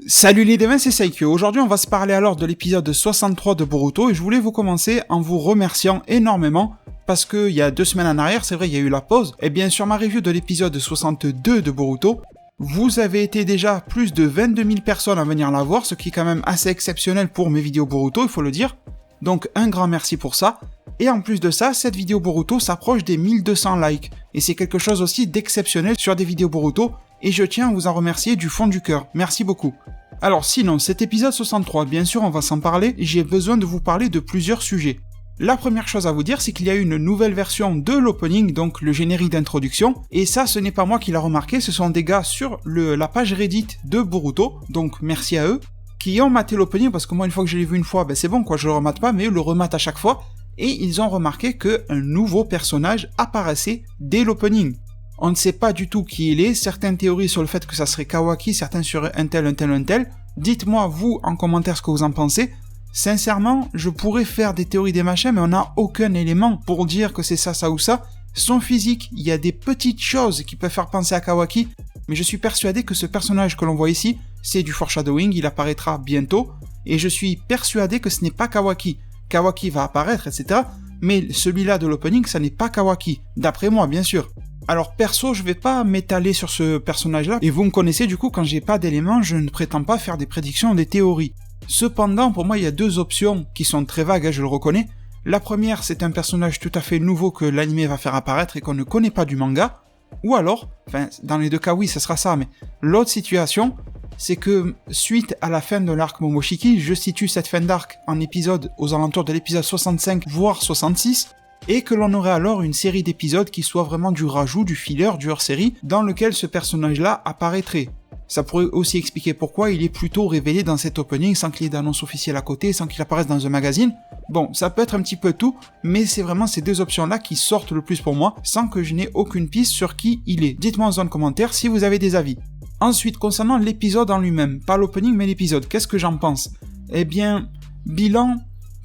Salut les démons, c'est Saikyo. Aujourd'hui, on va se parler alors de l'épisode 63 de Boruto et je voulais vous commencer en vous remerciant énormément parce que il y a 2 semaines en arrière, c'est vrai, il y a eu la pause. Et bien sur ma review de l'épisode 62 de Boruto, vous avez été déjà plus de 22 000 personnes à venir la voir, ce qui est quand même assez exceptionnel pour mes vidéos Boruto, il faut le dire. Donc un grand merci pour ça. Et en plus de ça, cette vidéo Boruto s'approche des 1200 likes. Et c'est quelque chose aussi d'exceptionnel sur des vidéos Boruto. Et je tiens à vous en remercier du fond du cœur. Merci beaucoup. Alors sinon, cet épisode 63, bien sûr on va s'en parler, j'ai besoin de vous parler de plusieurs sujets. La première chose à vous dire, c'est qu'il y a une nouvelle version de l'opening, donc le générique d'introduction, et ça ce n'est pas moi qui l'a remarqué, ce sont des gars sur la page Reddit de Boruto, donc merci à eux, qui ont maté l'opening, parce que moi une fois que je l'ai vu une fois, c'est bon quoi, je le remate pas, mais eux le rematent à chaque fois, et ils ont remarqué qu'un nouveau personnage apparaissait dès l'opening. On ne sait pas du tout qui il est, certaines théories sur le fait que ça serait Kawaki, certains sur un tel. Dites-moi vous en commentaire ce que vous en pensez. Sincèrement, je pourrais faire des théories des machins, mais on n'a aucun élément pour dire que c'est ça ou ça. Son physique, il y a des petites choses qui peuvent faire penser à Kawaki, mais je suis persuadé que ce personnage que l'on voit ici, c'est du foreshadowing, il apparaîtra bientôt, et je suis persuadé que ce n'est pas Kawaki. Kawaki va apparaître, etc., mais celui-là de l'opening, ça n'est pas Kawaki, d'après moi, bien sûr. Alors perso, je vais pas m'étaler sur ce personnage-là, et vous me connaissez du coup, quand j'ai pas d'éléments, je ne prétends pas faire des prédictions ou des théories. Cependant, pour moi, il y a 2 options qui sont très vagues, je le reconnais. La première, c'est un personnage tout à fait nouveau que l'anime va faire apparaître et qu'on ne connaît pas du manga. Ou alors, dans les 2 cas oui, ce sera ça, mais l'autre situation, c'est que suite à la fin de l'arc Momoshiki, je situe cette fin d'arc en épisode aux alentours de l'épisode 65, voire 66, et que l'on aurait alors une série d'épisodes qui soit vraiment du rajout, du filler, du hors-série, dans lequel ce personnage-là apparaîtrait. Ça pourrait aussi expliquer pourquoi il est plutôt révélé dans cet opening sans qu'il y ait d'annonce officielle à côté, sans qu'il apparaisse dans un magazine. Bon, ça peut être un petit peu tout, mais c'est vraiment ces 2 options-là qui sortent le plus pour moi, sans que je n'ai aucune piste sur qui il est. Dites-moi en zone commentaire si vous avez des avis. Ensuite, concernant l'épisode en lui-même, pas l'opening mais l'épisode, qu'est-ce que j'en pense ? Eh bien, bilan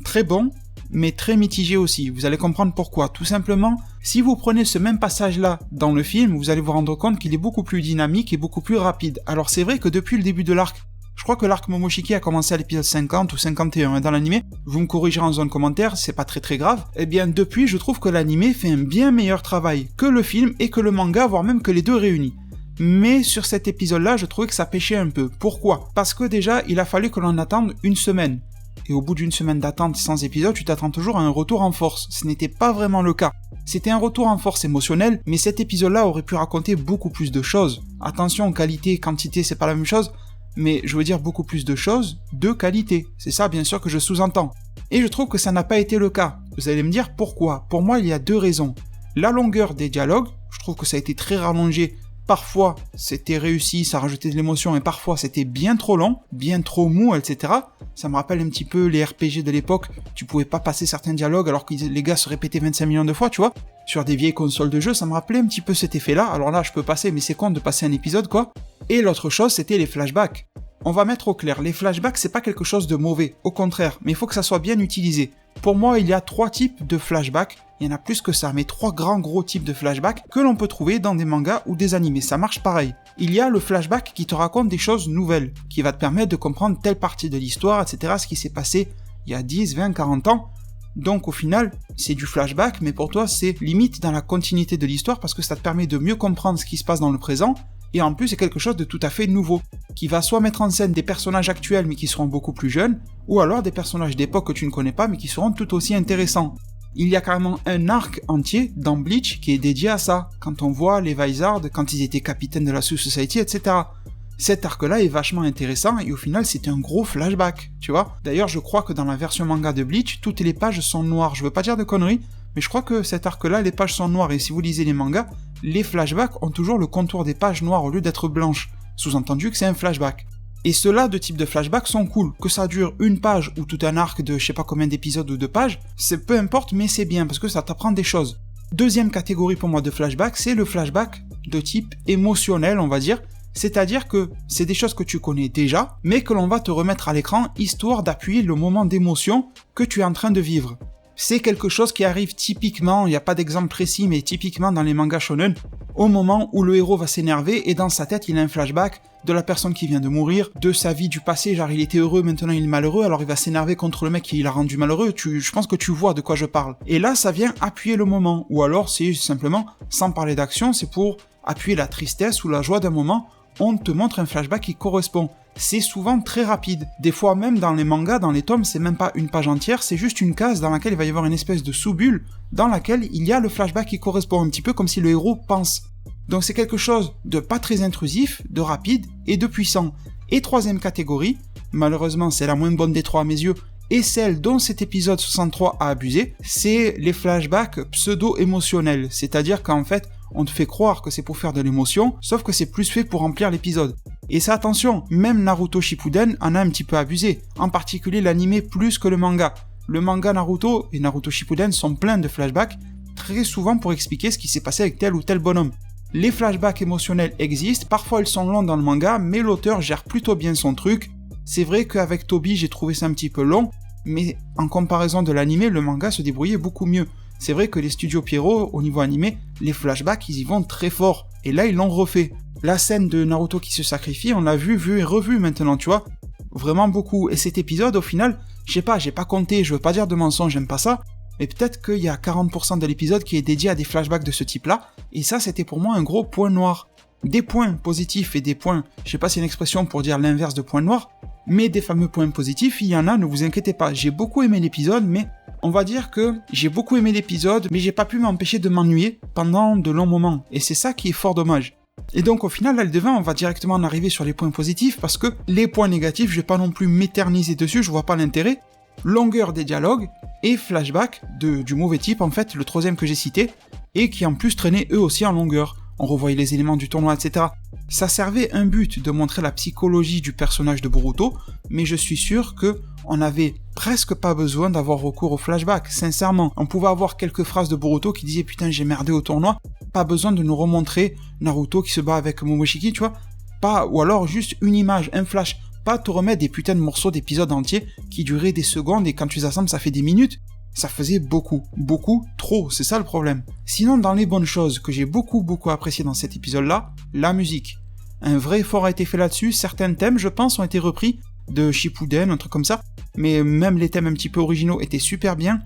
très bon, mais très mitigé aussi. Vous allez comprendre pourquoi. Tout simplement, si vous prenez ce même passage-là dans le film, vous allez vous rendre compte qu'il est beaucoup plus dynamique et beaucoup plus rapide. Alors c'est vrai que depuis le début de l'arc, je crois que l'arc Momoshiki a commencé à l'épisode 50 ou 51 dans l'anime, vous me corrigerez en zone commentaire, c'est pas très grave, eh bien depuis je trouve que l'anime fait un bien meilleur travail que le film et que le manga, voire même que les 2 réunis. Mais sur cet épisode-là, je trouvais que ça pêchait un peu. Pourquoi ? Parce que déjà, il a fallu que l'on attende une semaine. Et au bout d'une semaine d'attente sans épisode, tu t'attends toujours à un retour en force. Ce n'était pas vraiment le cas. C'était un retour en force émotionnel, mais cet épisode-là aurait pu raconter beaucoup plus de choses. Attention, qualité, quantité, c'est pas la même chose, mais je veux dire beaucoup plus de choses de qualité. C'est ça, bien sûr, que je sous-entends. Et je trouve que ça n'a pas été le cas. Vous allez me dire pourquoi ? Pour moi, il y a 2 raisons. La longueur des dialogues, je trouve que ça a été très rallongé. Parfois, c'était réussi, ça rajoutait de l'émotion, et parfois, c'était bien trop long, bien trop mou, etc. Ça me rappelle un petit peu les RPG de l'époque, tu pouvais pas passer certains dialogues alors que les gars se répétaient 25 millions de fois, tu vois. Sur des vieilles consoles de jeux, ça me rappelait un petit peu cet effet-là. Alors là, je peux passer, mais c'est con de passer un épisode, quoi. Et l'autre chose, c'était les flashbacks. On va mettre au clair, les flashbacks, c'est pas quelque chose de mauvais, au contraire, mais il faut que ça soit bien utilisé. Pour moi, il y a 3 types de flashbacks, il y en a plus que ça, mais 3 gros types de flashbacks que l'on peut trouver dans des mangas ou des animés, ça marche pareil. Il y a le flashback qui te raconte des choses nouvelles, qui va te permettre de comprendre telle partie de l'histoire, etc., ce qui s'est passé il y a 10, 20, 40 ans. Donc au final, c'est du flashback, mais pour toi, c'est limite dans la continuité de l'histoire parce que ça te permet de mieux comprendre ce qui se passe dans le présent, et en plus c'est quelque chose de tout à fait nouveau, qui va soit mettre en scène des personnages actuels mais qui seront beaucoup plus jeunes, ou alors des personnages d'époque que tu ne connais pas mais qui seront tout aussi intéressants. Il y a carrément un arc entier dans Bleach qui est dédié à ça, quand on voit les Vizard, quand ils étaient capitaines de la Soul Society, etc. Cet arc-là est vachement intéressant et au final c'est un gros flashback, tu vois. D'ailleurs je crois que dans la version manga de Bleach, toutes les pages sont noires, je veux pas dire de conneries, mais je crois que cet arc-là, les pages sont noires, et si vous lisez les mangas, les flashbacks ont toujours le contour des pages noires au lieu d'être blanches, sous-entendu que c'est un flashback. Et ceux-là de type de flashback sont cool, que ça dure une page ou tout un arc de je sais pas combien d'épisodes ou de pages, c'est peu importe mais c'est bien parce que ça t'apprend des choses. Deuxième catégorie pour moi de flashback, c'est le flashback de type émotionnel on va dire, c'est-à-dire que c'est des choses que tu connais déjà, mais que l'on va te remettre à l'écran histoire d'appuyer le moment d'émotion que tu es en train de vivre. C'est quelque chose qui arrive typiquement, il n'y a pas d'exemple précis, mais typiquement dans les mangas shonen, au moment où le héros va s'énerver et dans sa tête il a un flashback de la personne qui vient de mourir, de sa vie du passé, genre il était heureux, maintenant il est malheureux, alors il va s'énerver contre le mec qui l'a rendu malheureux, je pense que tu vois de quoi je parle. Et là ça vient appuyer le moment, ou alors c'est simplement, sans parler d'action, c'est pour appuyer la tristesse ou la joie d'un moment, on te montre un flashback qui correspond. C'est souvent très rapide. Des fois même dans les mangas, dans les tomes, c'est même pas une page entière, c'est juste une case dans laquelle il va y avoir une espèce de sous-bulle dans laquelle il y a le flashback qui correspond, un petit peu comme si le héros pense. Donc c'est quelque chose de pas très intrusif, de rapide et de puissant. Et troisième catégorie, malheureusement c'est la moins bonne des trois à mes yeux, et celle dont cet épisode 63 a abusé, c'est les flashbacks pseudo-émotionnels, c'est-à-dire qu'en fait, on te fait croire que c'est pour faire de l'émotion, sauf que c'est plus fait pour remplir l'épisode. Et ça, attention, même Naruto Shippuden en a un petit peu abusé, en particulier l'anime plus que le manga. Le manga Naruto et Naruto Shippuden sont pleins de flashbacks, très souvent pour expliquer ce qui s'est passé avec tel ou tel bonhomme. Les flashbacks émotionnels existent, parfois ils sont longs dans le manga, mais l'auteur gère plutôt bien son truc. C'est vrai qu'avec Toby, j'ai trouvé ça un petit peu long, mais en comparaison de l'anime, le manga se débrouillait beaucoup mieux. C'est vrai que les studios Pierrot, au niveau animé, les flashbacks, ils y vont très fort. Et là, ils l'ont refait. La scène de Naruto qui se sacrifie, on l'a vu et revu maintenant, tu vois. Vraiment beaucoup. Et cet épisode, au final, je sais pas, j'ai pas compté, je veux pas dire de mensonge, j'aime pas ça, mais peut-être qu'il y a 40% de l'épisode qui est dédié à des flashbacks de ce type-là, et ça, c'était pour moi un gros point noir. Des points positifs et des points, je sais pas si c'est une expression pour dire l'inverse de point noir, mais des fameux points positifs, il y en a, ne vous inquiétez pas. J'ai beaucoup aimé l'épisode, mais on va dire que j'ai beaucoup aimé l'épisode, mais j'ai pas pu m'empêcher de m'ennuyer pendant de longs moments, et c'est ça qui est fort dommage. Et donc au final, là, le devant, on va directement en arriver sur les points positifs, parce que les points négatifs, je vais pas non plus m'éterniser dessus, je vois pas l'intérêt. Longueur des dialogues, et flashback du mauvais type, en fait, le troisième que j'ai cité, et qui en plus traînaient eux aussi en longueur. On revoyait les éléments du tournoi, etc. Ça servait un but de montrer la psychologie du personnage de Boruto, mais je suis sûr que on n'avait presque pas besoin d'avoir recours au flashback, sincèrement. On pouvait avoir quelques phrases de Boruto qui disaient « Putain, j'ai merdé au tournoi », pas besoin de nous remontrer Naruto qui se bat avec Momoshiki, tu vois, pas, ou alors juste une image, un flash, pas te remettre des putains de morceaux d'épisodes entiers qui duraient des secondes et quand tu les assembles ça fait des minutes. Ça faisait beaucoup, trop, c'est ça le problème. Sinon, dans les bonnes choses que j'ai beaucoup apprécié dans cet épisode-là, la musique. Un vrai effort a été fait là-dessus, certains thèmes, je pense, ont été repris de Shippuden, un truc comme ça, mais même les thèmes un petit peu originaux étaient super bien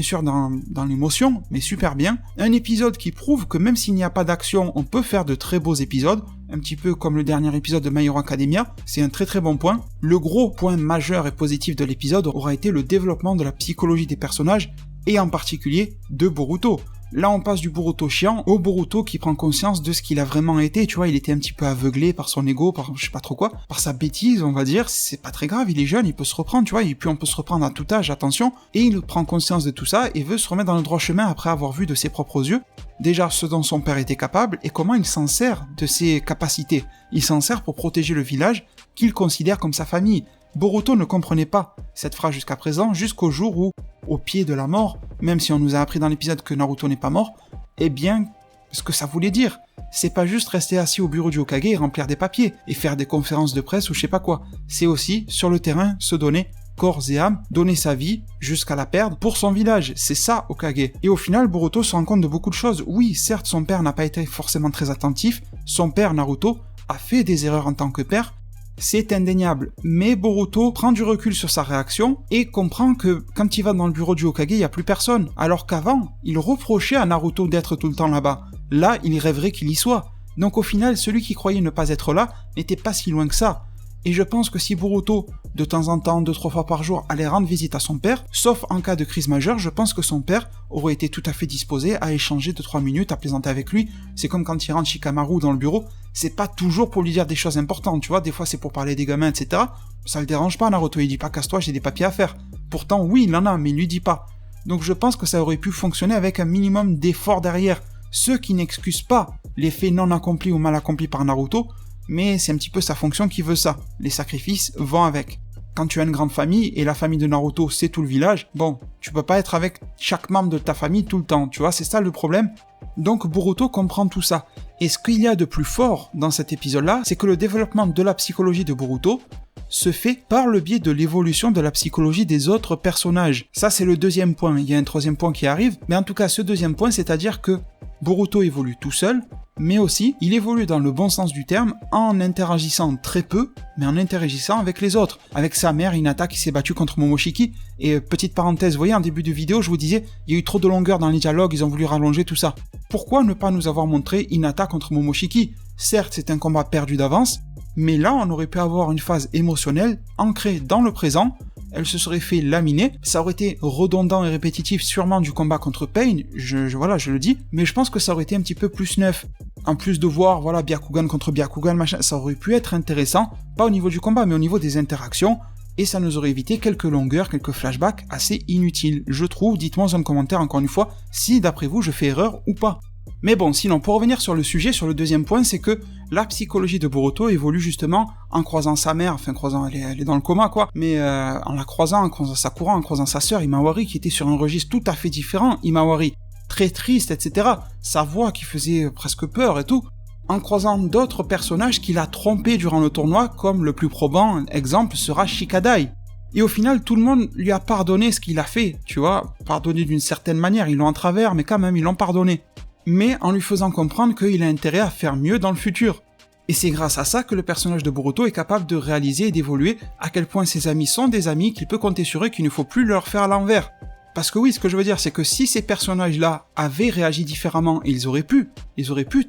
sûr dans l'émotion, mais super bien. Un épisode qui prouve que même s'il n'y a pas d'action, on peut faire de très beaux épisodes, un petit peu comme le dernier épisode de My Hero Academia, c'est un très bon point. Le gros point majeur et positif de l'épisode aura été le développement de la psychologie des personnages, et en particulier de Boruto. Là, on passe du Boruto chiant au Boruto qui prend conscience de ce qu'il a vraiment été, tu vois, il était un petit peu aveuglé par son ego, par je sais pas trop quoi, par sa bêtise, on va dire, c'est pas très grave, il est jeune, il peut se reprendre, tu vois, et puis on peut se reprendre à tout âge, attention, et il prend conscience de tout ça et veut se remettre dans le droit chemin après avoir vu de ses propres yeux, déjà ce dont son père était capable et comment il s'en sert de ses capacités. Il s'en sert pour protéger le village qu'il considère comme sa famille. Boruto ne comprenait pas cette phrase jusqu'à présent, jusqu'au jour où, au pied de la mort, même si on nous a appris dans l'épisode que Naruto n'est pas mort, eh bien, ce que ça voulait dire, c'est pas juste rester assis au bureau du Hokage et remplir des papiers, et faire des conférences de presse ou je sais pas quoi, c'est aussi, sur le terrain, se donner corps et âme, donner sa vie, jusqu'à la perdre, pour son village, c'est ça Hokage. Et au final, Boruto se rend compte de beaucoup de choses. Oui, certes, son père n'a pas été forcément très attentif, son père, Naruto, a fait des erreurs en tant que père, c'est indéniable, mais Boruto prend du recul sur sa réaction et comprend que quand il va dans le bureau du Hokage, il n'y a plus personne, alors qu'avant, il reprochait à Naruto d'être tout le temps là-bas. Là, il rêverait qu'il y soit. Donc au final, celui qui croyait ne pas être là n'était pas si loin que ça. Et je pense que si Boruto, de temps en temps, 2-3 fois par jour, allait rendre visite à son père, sauf en cas de crise majeure, je pense que son père aurait été tout à fait disposé à échanger 2-3 minutes, à plaisanter avec lui. C'est comme quand il rentre Shikamaru dans le bureau, c'est pas toujours pour lui dire des choses importantes, tu vois, des fois c'est pour parler des gamins, etc. Ça le dérange pas, Naruto, il dit pas casse-toi, j'ai des papiers à faire. Pourtant, oui, il en a, mais il lui dit pas. Donc je pense que ça aurait pu fonctionner avec un minimum d'effort derrière. Ce qui n'excuse pas les faits non accomplis ou mal accomplis par Naruto, mais c'est un petit peu sa fonction qui veut ça. Les sacrifices vont avec. Quand tu as une grande famille, et la famille de Naruto c'est tout le village, bon, tu peux pas être avec chaque membre de ta famille tout le temps, tu vois, c'est ça le problème. Donc Boruto comprend tout ça. Et ce qu'il y a de plus fort dans cet épisode-là, c'est que le développement de la psychologie de Boruto se fait par le biais de l'évolution de la psychologie des autres personnages. Ça, c'est le deuxième point. Il y a un troisième point qui arrive, mais en tout cas, ce deuxième point, c'est-à-dire que Boruto évolue tout seul, mais aussi, il évolue dans le bon sens du terme en interagissant très peu, mais en interagissant avec les autres. Avec sa mère, Hinata, qui s'est battue contre Momoshiki. Et petite parenthèse, vous voyez, en début de vidéo, je vous disais, il y a eu trop de longueur dans les dialogues, ils ont voulu rallonger tout ça. Pourquoi ne pas nous avoir montré Hinata contre Momoshiki ? Certes, c'est un combat perdu d'avance, mais là, on aurait pu avoir une phase émotionnelle ancrée dans le présent. Elle se serait fait laminer, ça aurait été redondant et répétitif sûrement du combat contre Pain, je le dis, mais je pense que ça aurait été un petit peu plus neuf. En plus de voir, voilà, Byakugan contre Byakugan, machin, ça aurait pu être intéressant, pas au niveau du combat, mais au niveau des interactions, et ça nous aurait évité quelques longueurs, quelques flashbacks assez inutiles, je trouve. Dites-moi dans un commentaire encore une fois si d'après vous je fais erreur ou pas. Mais bon, sinon, pour revenir sur le sujet, sur le deuxième point, c'est que la psychologie de Boruto évolue justement en croisant sa mère, elle est dans le coma quoi, mais en la croisant, en croisant Sakura, en croisant sa sœur Himawari, qui était sur un registre tout à fait différent, Himawari, très triste, etc. Sa voix qui faisait presque peur et tout, en croisant d'autres personnages qu'il a trompés durant le tournoi, comme le plus probant exemple sera Shikadai. Et au final, tout le monde lui a pardonné ce qu'il a fait, tu vois, pardonné d'une certaine manière, ils l'ont en travers, mais quand même, ils l'ont pardonné. Mais en lui faisant comprendre qu'il a intérêt à faire mieux dans le futur. Et c'est grâce à ça que le personnage de Boruto est capable de réaliser et d'évoluer à quel point ses amis sont des amis, qu'il peut compter sur eux, qu'il ne faut plus leur faire à l'envers. Parce que oui, ce que je veux dire, c'est que si ces personnages-là avaient réagi différemment, et ils auraient pu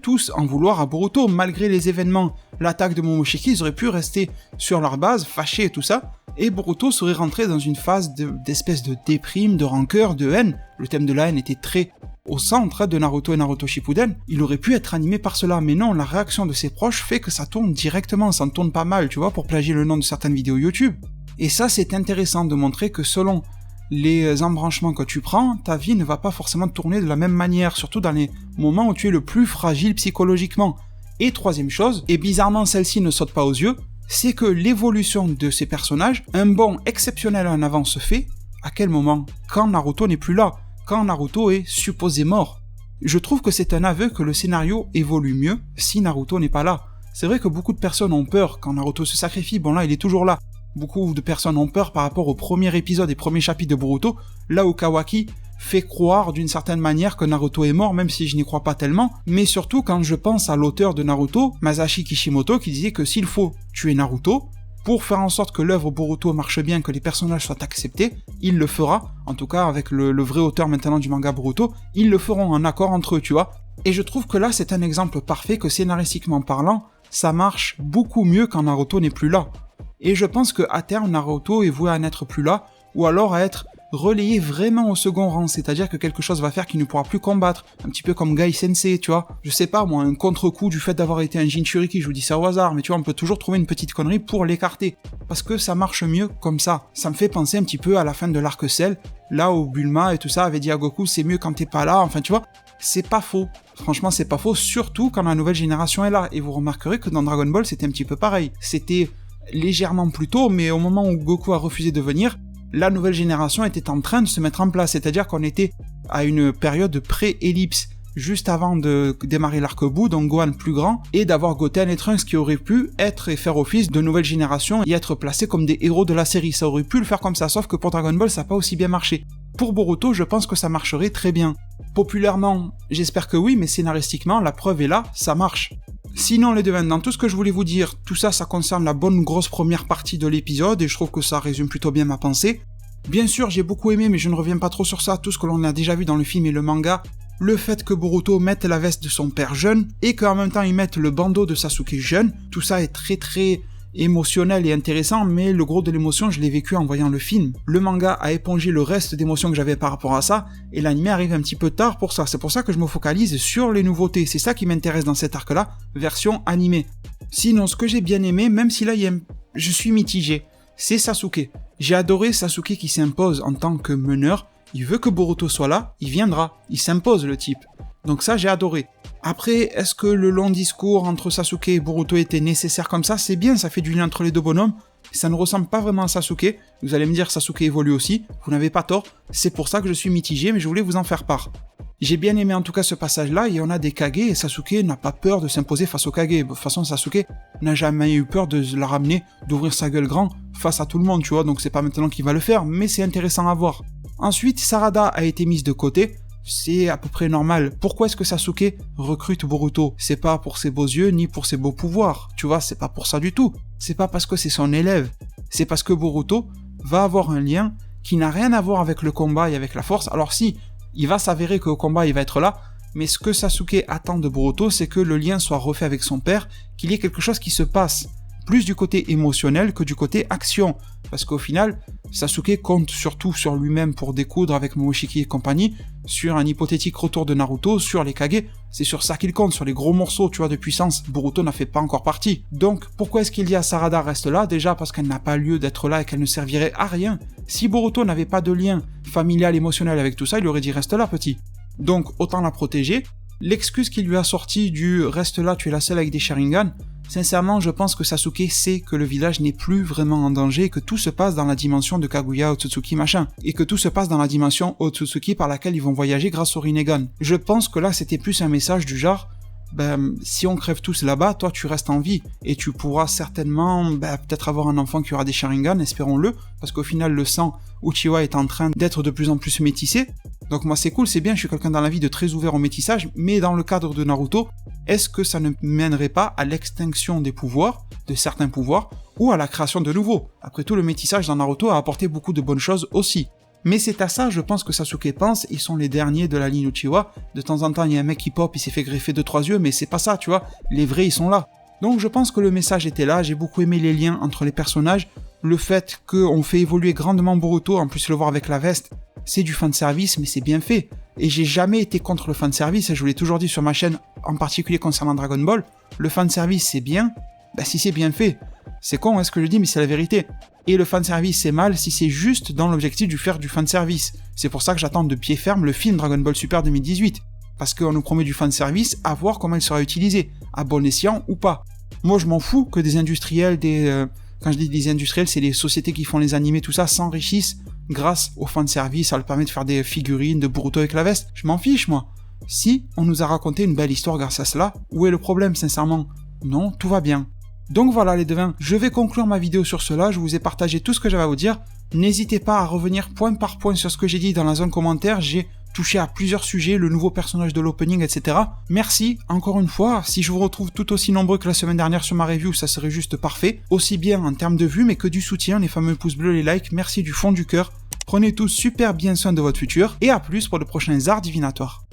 tous en vouloir à Boruto, malgré les événements, l'attaque de Momoshiki, ils auraient pu rester sur leur base, fâchés et tout ça, et Boruto serait rentré dans une phase d'espèce de déprime, de rancœur, de haine. Le thème de la haine était très au centre de Naruto et Naruto Shippuden, il aurait pu être animé par cela, mais non, la réaction de ses proches fait que ça tourne directement, ça ne tourne pas mal, tu vois, pour plagier le nom de certaines vidéos YouTube. Et ça, c'est intéressant de montrer que selon les embranchements que tu prends, ta vie ne va pas forcément tourner de la même manière, surtout dans les moments où tu es le plus fragile psychologiquement. Et troisième chose, et bizarrement celle-ci ne saute pas aux yeux, c'est que l'évolution de ces personnages, un bond exceptionnel en avant se fait, à quel moment ? Quand Naruto n'est plus là, quand Naruto est supposé mort. Je trouve que c'est un aveu que le scénario évolue mieux si Naruto n'est pas là. C'est vrai que beaucoup de personnes ont peur quand Naruto se sacrifie, bon là il est toujours là. Beaucoup de personnes ont peur par rapport au premier épisode et premier chapitre de Boruto, là où Kawaki fait croire d'une certaine manière que Naruto est mort, même si je n'y crois pas tellement, mais surtout quand je pense à l'auteur de Naruto, Masashi Kishimoto, qui disait que s'il faut tuer Naruto, pour faire en sorte que l'œuvre Boruto marche bien, que les personnages soient acceptés, il le fera, en tout cas avec le vrai auteur maintenant du manga Boruto, ils le feront en accord entre eux, tu vois. Et je trouve que là c'est un exemple parfait que scénaristiquement parlant, ça marche beaucoup mieux quand Naruto n'est plus là. Et je pense que à terme Naruto est voué à n'être plus là, ou alors à être relayé vraiment au second rang, c'est-à-dire que quelque chose va faire qu'il ne pourra plus combattre, un petit peu comme Gai Sensei, tu vois. Je sais pas moi, un contre-coup du fait d'avoir été un Jinchuriki, je vous dis ça au hasard, mais tu vois, on peut toujours trouver une petite connerie pour l'écarter, parce que ça marche mieux comme ça. Ça me fait penser un petit peu à la fin de l'arc Cell, là où Bulma et tout ça avaient dit à Goku c'est mieux quand t'es pas là, enfin tu vois, c'est pas faux. Franchement c'est pas faux, surtout quand la nouvelle génération est là, et vous remarquerez que dans Dragon Ball c'était un petit peu pareil. C'était légèrement plus tôt, mais au moment où Goku a refusé de venir, la nouvelle génération était en train de se mettre en place, c'est-à-dire qu'on était à une période pré-ellipse, juste avant de démarrer l'arc Buu, donc Gohan plus grand, et d'avoir Goten et Trunks qui auraient pu être et faire office de nouvelle génération et être placés comme des héros de la série. Ça aurait pu le faire comme ça, sauf que pour Dragon Ball, ça n'a pas aussi bien marché. Pour Boruto, je pense que ça marcherait très bien. Populairement, j'espère que oui, mais scénaristiquement, la preuve est là, ça marche. Sinon les deux, dans tout ce que je voulais vous dire, tout ça, ça concerne la bonne grosse première partie de l'épisode, et je trouve que ça résume plutôt bien ma pensée. Bien sûr, j'ai beaucoup aimé, mais je ne reviens pas trop sur ça, tout ce que l'on a déjà vu dans le film et le manga, le fait que Boruto mette la veste de son père jeune, et qu'en même temps il mette le bandeau de Sasuke jeune, tout ça est très très émotionnel et intéressant, mais le gros de l'émotion, je l'ai vécu en voyant le film. Le manga a épongé le reste d'émotions que j'avais par rapport à ça, et l'anime arrive un petit peu tard pour ça. C'est pour ça que je me focalise sur les nouveautés. C'est ça qui m'intéresse dans cet arc-là, version animée. Sinon, ce que j'ai bien aimé, même si là, je suis mitigé, c'est Sasuke. J'ai adoré Sasuke qui s'impose en tant que meneur. Il veut que Boruto soit là, il viendra. Il s'impose, le type. Donc ça, j'ai adoré. Après, est-ce que le long discours entre Sasuke et Boruto était nécessaire comme ça ? C'est bien, ça fait du lien entre les deux bonhommes. Ça ne ressemble pas vraiment à Sasuke. Vous allez me dire, Sasuke évolue aussi. Vous n'avez pas tort. C'est pour ça que je suis mitigé, mais je voulais vous en faire part. J'ai bien aimé en tout cas ce passage-là, et on a des Kage, et Sasuke n'a pas peur de s'imposer face aux Kage. De toute façon, Sasuke n'a jamais eu peur de la ramener, d'ouvrir sa gueule grand face à tout le monde, tu vois, donc c'est pas maintenant qu'il va le faire, mais c'est intéressant à voir. Ensuite, Sarada a été mise de côté, c'est à peu près normal. Pourquoi est-ce que Sasuke recrute Boruto? C'est pas pour ses beaux yeux, ni pour ses beaux pouvoirs, tu vois, c'est pas pour ça du tout. C'est pas parce que c'est son élève, c'est parce que Boruto va avoir un lien qui n'a rien à voir avec le combat et avec la force. Alors si, il va s'avérer qu'au combat il va être là, mais ce que Sasuke attend de Boruto, c'est que le lien soit refait avec son père, qu'il y ait quelque chose qui se passe, plus du côté émotionnel que du côté action, parce qu'au final, Sasuke compte surtout sur lui-même pour découdre avec Momoshiki et compagnie, sur un hypothétique retour de Naruto, sur les Kage, c'est sur ça qu'il compte, sur les gros morceaux, tu vois, de puissance. Boruto n'en fait pas encore partie. Donc, pourquoi est-ce qu'il y a Sarada reste là? Déjà parce qu'elle n'a pas lieu d'être là et qu'elle ne servirait à rien. Si Boruto n'avait pas de lien familial, émotionnel avec tout ça, il aurait dit reste là, petit. Donc, autant la protéger. L'excuse qu'il lui a sortie du reste là, tu es la seule avec des Sharingan, sincèrement, je pense que Sasuke sait que le village n'est plus vraiment en danger, que tout se passe dans la dimension de Kaguya, Otsutsuki, machin, et que tout se passe dans la dimension Otsutsuki par laquelle ils vont voyager grâce au Rinnegan. Je pense que là, c'était plus un message du genre, si on crève tous là-bas, toi tu restes en vie, et tu pourras certainement, peut-être avoir un enfant qui aura des Sharingan, espérons-le, parce qu'au final, le sang Uchiwa est en train d'être de plus en plus métissé. Donc moi c'est cool, c'est bien, je suis quelqu'un dans la vie de très ouvert au métissage, mais dans le cadre de Naruto, est-ce que ça ne mènerait pas à l'extinction des pouvoirs, de certains pouvoirs, ou à la création de nouveaux? Après tout, le métissage dans Naruto a apporté beaucoup de bonnes choses aussi. Mais c'est à ça, je pense, que Sasuke pense, ils sont les derniers de la ligne Uchiwa. De temps en temps, il y a un mec qui pop, il s'est fait greffer 2-3 yeux, mais c'est pas ça, tu vois, les vrais ils sont là. Donc je pense que le message était là, j'ai beaucoup aimé les liens entre les personnages, le fait qu'on fait évoluer grandement Boruto, en plus le voir avec la veste, c'est du fanservice, mais c'est bien fait. Et j'ai jamais été contre le fanservice, et je vous l'ai toujours dit sur ma chaîne, en particulier concernant Dragon Ball, le fanservice c'est bien, si c'est bien fait. C'est con, hein, ce que je dis, mais c'est la vérité. Et le fanservice c'est mal si c'est juste dans l'objectif de faire du fanservice. C'est pour ça que j'attends de pied ferme le film Dragon Ball Super 2018. Parce qu'on nous promet du fanservice, à voir comment il sera utilisé, à bon escient ou pas. Moi je m'en fous que des industriels, quand je dis des industriels, c'est les sociétés qui font les animés, tout ça, s'enrichissent grâce au fanservice, ça leur permet de faire des figurines de Boruto avec la veste. Je m'en fiche, moi. Si on nous a raconté une belle histoire grâce à cela, où est le problème, sincèrement? Non, tout va bien. Donc voilà les devins, je vais conclure ma vidéo sur cela, je vous ai partagé tout ce que j'avais à vous dire. N'hésitez pas à revenir point par point sur ce que j'ai dit dans la zone commentaire, j'ai touché à plusieurs sujets, le nouveau personnage de l'opening, etc. Merci, encore une fois, si je vous retrouve tout aussi nombreux que la semaine dernière sur ma review, ça serait juste parfait, aussi bien en termes de vues, mais que du soutien, les fameux pouces bleus, les likes, merci du fond du cœur. Prenez tous super bien soin de votre futur, et à plus pour de prochains arts divinatoires.